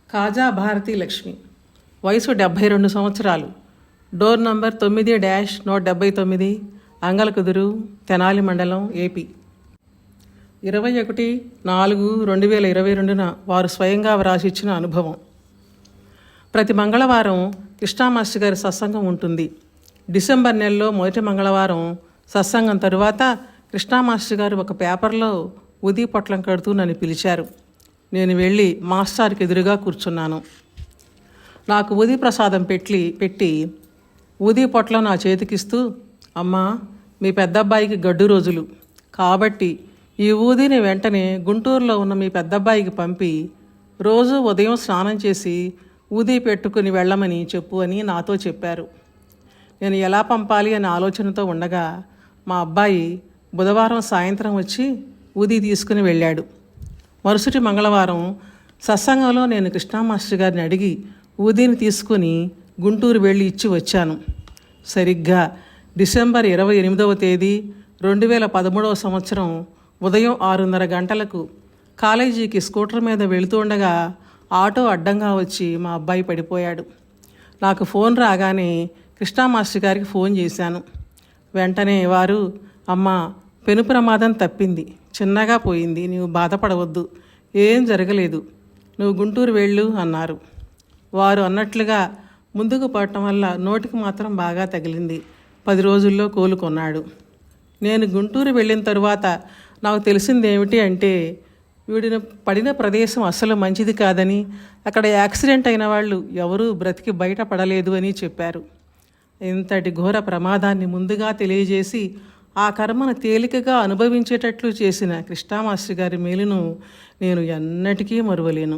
కాజా భారతీ లక్ష్మి, వయసు 72 సంవత్సరాలు, door number 9-179, Angalakuduru, Tenali మండలం, ఏపీ. 21/4/2022 వారు స్వయంగా వ్రాసిచ్చిన అనుభవం. ప్రతి మంగళవారం కృష్ణామాస్టర్ గారి సత్సంగం ఉంటుంది. డిసెంబర్ నెలలో మొదటి మంగళవారం సత్సంగం తరువాత కృష్ణామాస్టర్ గారు ఒక పేపర్లో ఉదీ పొట్లం కడుతూ నన్ను పిలిచారు. నేను వెళ్ళి మాస్టర్కి ఎదురుగా కూర్చున్నాను. నాకు ఊదీ ప్రసాదం పెట్టి ఊదీ పొట్లం నా చేతికిస్తూ, అమ్మా, మీ పెద్దబ్బాయికి గడ్డు రోజులు కాబట్టి ఈ ఊదీని వెంటనే గుంటూరులో ఉన్న మీ పెద్దబ్బాయికి పంపి రోజు ఉదయం స్నానం చేసి ఊదీ పెట్టుకుని వెళ్ళమని చెప్పు అని నాతో చెప్పారు. నేను ఎలా పంపాలి అనే ఆలోచనతో ఉండగా మా అబ్బాయి బుధవారం సాయంత్రం వచ్చి ఊదీ తీసుకుని వెళ్ళాడు. మరుసటి మంగళవారం సత్సంగంలో నేను కృష్ణామాస్టర్ గారిని అడిగి ఊదీని తీసుకుని గుంటూరు వెళ్ళి ఇచ్చి వచ్చాను. సరిగ్గా డిసెంబర్ 28వ తేదీ 2013 సంవత్సరం ఉదయం 6:30 గంటలకు కాలేజీకి స్కూటర్ మీద వెళుతుండగా ఆటో అడ్డంగా వచ్చి మా అబ్బాయి పడిపోయాడు. నాకు ఫోన్ రాగానే కృష్ణామాస్టర్ గారికి ఫోన్ చేశాను. వెంటనే వారు, అమ్మా, పెను ప్రమాదం తప్పింది, చిన్నగా పోయింది, నీవు బాధపడవద్దు, ఏం జరగలేదు, నువ్వు గుంటూరు వెళ్ళు అన్నారు. వారు అన్నట్లుగా ముందుకు పడటం వల్ల నోటికి మాత్రం బాగా తగిలింది. 10 రోజుల్లో కోలుకొన్నాడు. నేను గుంటూరు వెళ్ళిన తరువాత నాకు తెలిసింది ఏమిటి అంటే, వీడిని పడిన ప్రదేశం అస్సలు మంచిది కాదని, అక్కడ యాక్సిడెంట్ అయిన వాళ్ళు ఎవరూ బ్రతికి బయటపడలేదు అని చెప్పారు. ఇంతటి ఘోర ప్రమాదాన్ని ముందుగా తెలియజేసి ఆ కర్మను తేలికగా అనుభవించేటట్లు చేసిన కృష్ణామాస్టర్ గారి మేలును నేను ఎన్నటికీ మరువలేను.